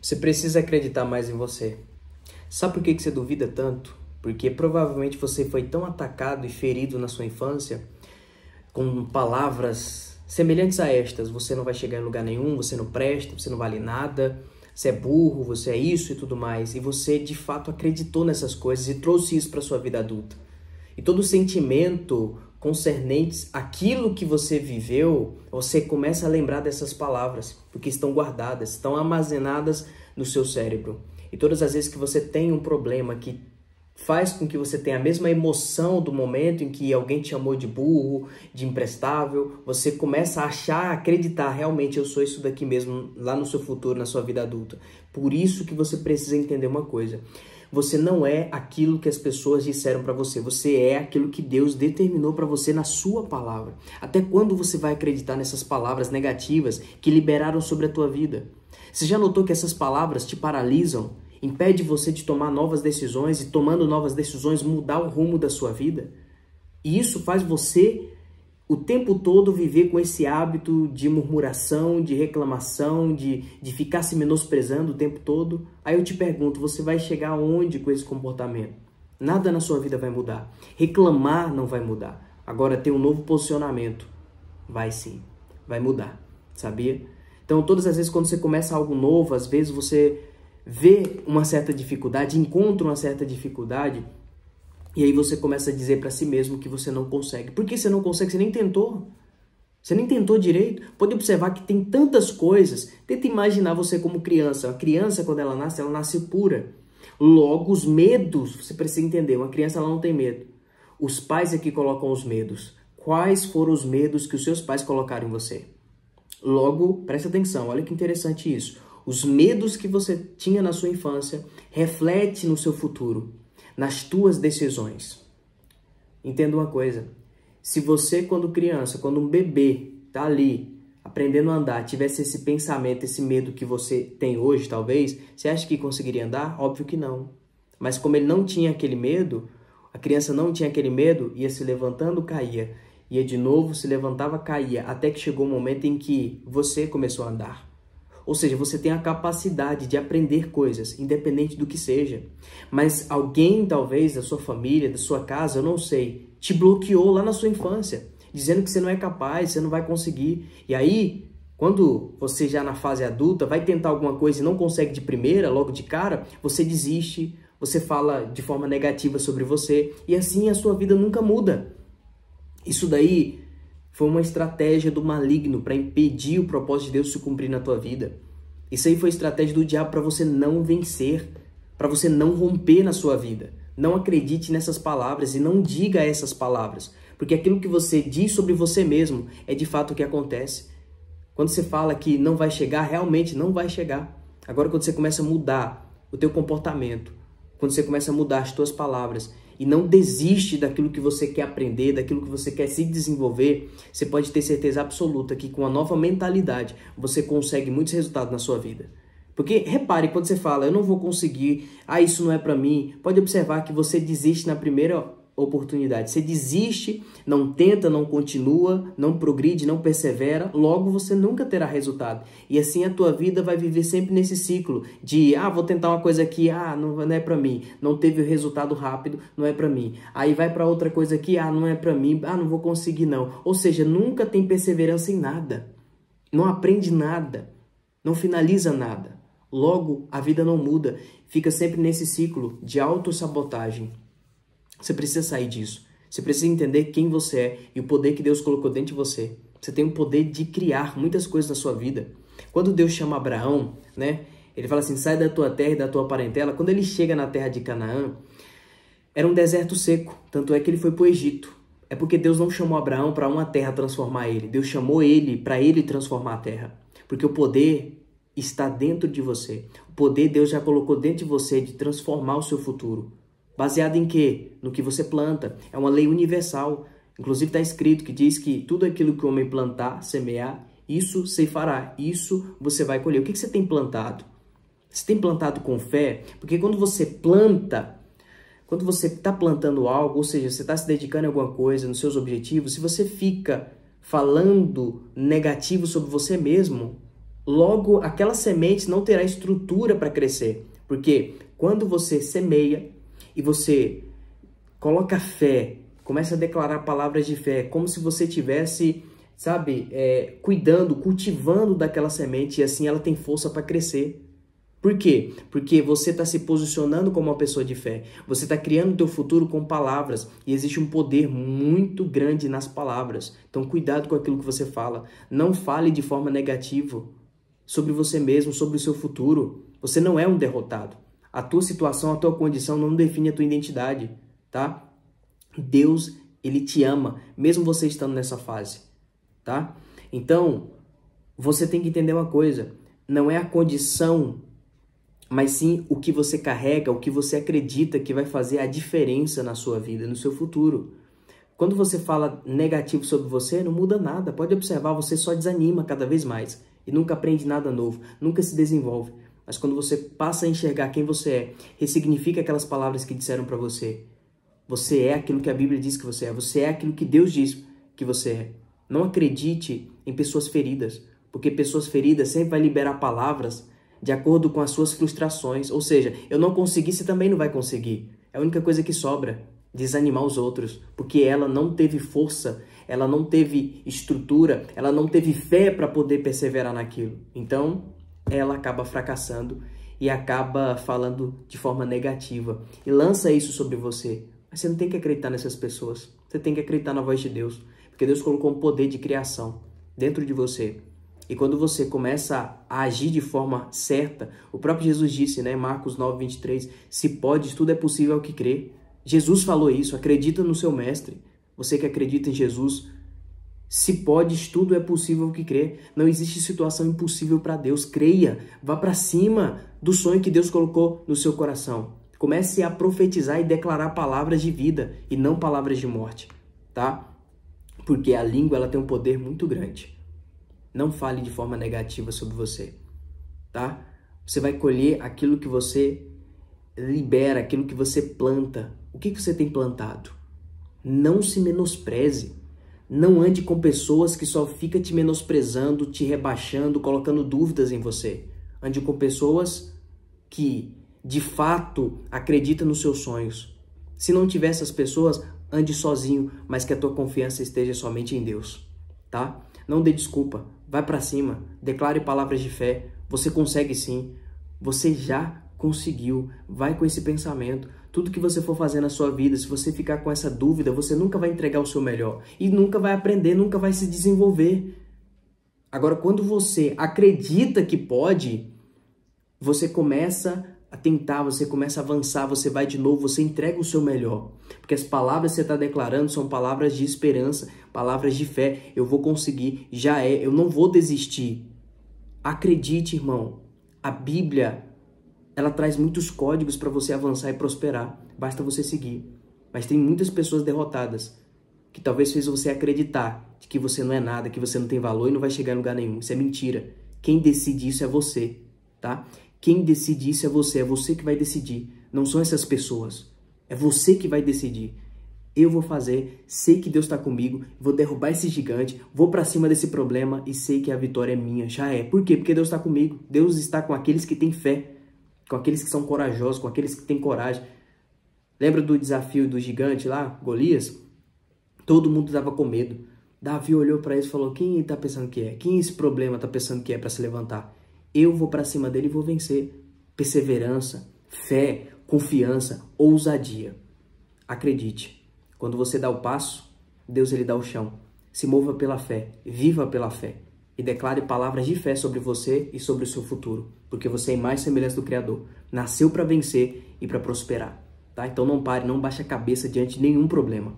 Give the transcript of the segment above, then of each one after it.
Você precisa acreditar mais em você. Sabe por que você duvida tanto? Porque provavelmente você foi tão atacado e ferido na sua infância com palavras semelhantes a estas. Você não vai chegar em lugar nenhum, você não presta, você não vale nada, você é burro, você é isso e tudo mais. E você de fato acreditou nessas coisas e trouxe isso para sua vida adulta. E todo sentimento concernentes àquilo que você viveu, você começa a lembrar dessas palavras, porque estão guardadas, estão armazenadas no seu cérebro. E todas as vezes que você tem um problema que faz com que você tenha a mesma emoção do momento em que alguém te chamou de burro, de imprestável, você começa a achar, a acreditar, realmente eu sou isso daqui mesmo, lá no seu futuro, na sua vida adulta. Por isso que você precisa entender uma coisa. Você não é aquilo que as pessoas disseram para você. Você é aquilo que Deus determinou para você na sua palavra. Até quando você vai acreditar nessas palavras negativas que liberaram sobre a tua vida? Você já notou que essas palavras te paralisam? Impede você de tomar novas decisões e, tomando novas decisões, mudar o rumo da sua vida? E isso faz você o tempo todo viver com esse hábito de murmuração, de reclamação, de ficar se menosprezando o tempo todo. Aí eu te pergunto, você vai chegar aonde com esse comportamento? Nada na sua vida vai mudar. Reclamar não vai mudar. Agora ter um novo posicionamento, vai sim, vai mudar, sabia? Então todas as vezes quando você começa algo novo, às vezes você vê uma certa dificuldade, encontra uma certa dificuldade, e aí você começa a dizer para si mesmo que você não consegue. Por que você não consegue? Você nem tentou. Você nem tentou direito. Pode observar que tem tantas coisas. Tenta imaginar você como criança. A criança, quando ela nasce pura. Logo, os medos, você precisa entender, uma criança ela não tem medo. Os pais é que colocam os medos. Quais foram os medos que os seus pais colocaram em você? Logo, presta atenção, olha que interessante isso. Os medos que você tinha na sua infância reflete no seu futuro, nas tuas decisões. Entenda uma coisa, se você quando criança, quando um bebê está ali aprendendo a andar, tivesse esse pensamento, esse medo que você tem hoje talvez, você acha que conseguiria andar? Óbvio que não. Mas como ele não tinha aquele medo, a criança não tinha aquele medo, ia se levantando, caía. Ia de novo, se levantava, caía, até que chegou um momento em que você começou a andar. Ou seja, você tem a capacidade de aprender coisas, independente do que seja. Mas alguém, talvez, da sua família, da sua casa, eu não sei, te bloqueou lá na sua infância, dizendo que você não é capaz, você não vai conseguir. E aí, quando você já na fase adulta vai tentar alguma coisa e não consegue de primeira, logo de cara, você desiste, você fala de forma negativa sobre você, e assim a sua vida nunca muda. Isso daí foi uma estratégia do maligno para impedir o propósito de Deus se cumprir na tua vida. Isso aí foi estratégia do diabo para você não vencer, para você não romper na sua vida. Não acredite nessas palavras e não diga essas palavras, porque aquilo que você diz sobre você mesmo é de fato o que acontece. Quando você fala que não vai chegar, realmente não vai chegar. Agora quando você começa a mudar o teu comportamento, quando você começa a mudar as tuas palavras, e não desiste daquilo que você quer aprender, daquilo que você quer se desenvolver, você pode ter certeza absoluta que com a nova mentalidade você consegue muitos resultados na sua vida. Porque repare, quando você fala, eu não vou conseguir, isso não é para mim, pode observar que você desiste na primeira oportunidade. Você desiste, não tenta, não continua, não progride, não persevera, logo você nunca terá resultado. E assim a tua vida vai viver sempre nesse ciclo de, vou tentar uma coisa aqui, não é para mim, não teve o resultado rápido, não é para mim. Aí vai para outra coisa aqui, não é para mim, não vou conseguir não. Ou seja, nunca tem perseverança em nada, não aprende nada, não finaliza nada. Logo, a vida não muda, fica sempre nesse ciclo de autossabotagem. Você precisa sair disso. Você precisa entender quem você é e o poder que Deus colocou dentro de você. Você tem o poder de criar muitas coisas na sua vida. Quando Deus chama Abraão, ele fala assim, sai da tua terra e da tua parentela. Quando ele chega na terra de Canaã, era um deserto seco. Tanto é que ele foi para o Egito. É porque Deus não chamou Abraão para uma terra transformar ele. Deus chamou ele para ele transformar a terra. Porque o poder está dentro de você. O poder Deus já colocou dentro de você de transformar o seu futuro. Baseado em quê? No que você planta. É uma lei universal. Inclusive está escrito que diz que tudo aquilo que o homem plantar, semear, isso ceifará. Isso você vai colher. O que você tem plantado? Você tem plantado com fé? Porque quando você planta, quando você está plantando algo, ou seja, você está se dedicando a alguma coisa, nos seus objetivos, se você fica falando negativo sobre você mesmo, logo aquela semente não terá estrutura para crescer. Porque quando você semeia e você coloca fé, começa a declarar palavras de fé, como se você tivesse, sabe, cuidando, cultivando daquela semente, e assim ela tem força para crescer. Por quê? Porque você está se posicionando como uma pessoa de fé. Você está criando o teu futuro com palavras. E existe um poder muito grande nas palavras. Então, cuidado com aquilo que você fala. Não fale de forma negativa sobre você mesmo, sobre o seu futuro. Você não é um derrotado. A tua situação, a tua condição não define a tua identidade, tá? Deus, Ele te ama, mesmo você estando nessa fase, tá? Então, você tem que entender uma coisa. Não é a condição, mas sim o que você carrega, o que você acredita que vai fazer a diferença na sua vida, no seu futuro. Quando você fala negativo sobre você, não muda nada. Pode observar, você só desanima cada vez mais e nunca aprende nada novo, nunca se desenvolve. Mas quando você passa a enxergar quem você é, ressignifica aquelas palavras que disseram para você. Você é aquilo que a Bíblia diz que você é. Você é aquilo que Deus diz que você é. Não acredite em pessoas feridas, porque pessoas feridas sempre vai liberar palavras de acordo com as suas frustrações. Ou seja, eu não consegui, você também não vai conseguir. É a única coisa que sobra, desanimar os outros, porque ela não teve força, ela não teve estrutura, ela não teve fé para poder perseverar naquilo. Então, ela acaba fracassando e acaba falando de forma negativa. E lança isso sobre você. Mas você não tem que acreditar nessas pessoas. Você tem que acreditar na voz de Deus, porque Deus colocou um poder de criação dentro de você. E quando você começa a agir de forma certa, o próprio Jesus disse, né, Marcos 9:23, se pode, tudo é possível ao que crê. Jesus falou isso, acredita no seu mestre. Você que acredita em Jesus, se pode, tudo é possível ao que crê. Não existe situação impossível para Deus. Creia, vá para cima do sonho que Deus colocou no seu coração. Comece a profetizar e declarar palavras de vida e não palavras de morte, tá? Porque a língua ela tem um poder muito grande. Não fale de forma negativa sobre você, tá? Você vai colher aquilo que você libera, aquilo que você planta. O que você tem plantado? Não se menospreze. Não ande com pessoas que só ficam te menosprezando, te rebaixando, colocando dúvidas em você. Ande com pessoas que, de fato, acreditam nos seus sonhos. Se não tiver essas pessoas, ande sozinho, mas que a tua confiança esteja somente em Deus, tá? Não dê desculpa, vai para cima, declare palavras de fé. Você consegue sim, você já conseguiu, vai com esse pensamento. Tudo que você for fazer na sua vida, se você ficar com essa dúvida, você nunca vai entregar o seu melhor e nunca vai aprender, nunca vai se desenvolver. Agora, quando você acredita que pode, você começa a tentar, você começa a avançar, você vai de novo, você entrega o seu melhor. Porque as palavras que você está declarando são palavras de esperança, palavras de fé. Eu vou conseguir, já é, eu não vou desistir. Acredite, irmão, a Bíblia, ela traz muitos códigos para você avançar e prosperar. Basta você seguir. Mas tem muitas pessoas derrotadas que talvez fez você acreditar de que você não é nada, que você não tem valor e não vai chegar em lugar nenhum. Isso é mentira. Quem decide isso é você, tá? Quem decide isso é você que vai decidir. Não são essas pessoas. É você que vai decidir. Eu vou fazer, sei que Deus está comigo, vou derrubar esse gigante, vou para cima desse problema e sei que a vitória é minha. Já é. Por quê? Porque Deus está comigo. Deus está com aqueles que têm fé, com aqueles que são corajosos, com aqueles que têm coragem. Lembra do desafio do gigante lá, Golias? Todo mundo estava com medo. Davi olhou para eles e falou, quem está pensando que é? Quem esse problema está pensando que é para se levantar? Eu vou para cima dele e vou vencer. Perseverança, fé, confiança, ousadia. Acredite, quando você dá o passo, Deus ele dá o chão. Se mova pela fé, viva pela fé e declare palavras de fé sobre você e sobre o seu futuro, porque você é mais semelhante do Criador. Nasceu para vencer e para prosperar, tá? Então não pare, não baixe a cabeça diante de nenhum problema.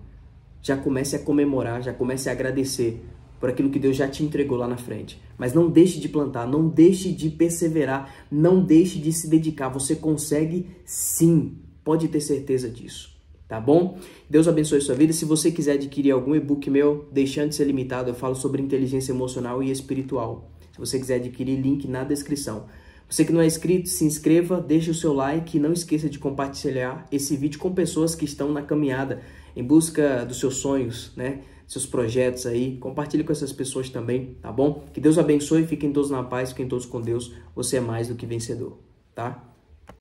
Já comece a comemorar, já comece a agradecer por aquilo que Deus já te entregou lá na frente. Mas não deixe de plantar, não deixe de perseverar, não deixe de se dedicar. Você consegue sim, pode ter certeza disso, tá bom? Deus abençoe sua vida. Se você quiser adquirir algum e-book meu, Deixando de Ser Limitado, eu falo sobre inteligência emocional e espiritual. Se você quiser adquirir, link na descrição. Você que não é inscrito, se inscreva, deixe o seu like e não esqueça de compartilhar esse vídeo com pessoas que estão na caminhada em busca dos seus sonhos, né? seus projetos aí. Compartilhe com essas pessoas também, tá bom? Que Deus abençoe, fiquem todos na paz, fiquem todos com Deus. Você é mais do que vencedor, tá?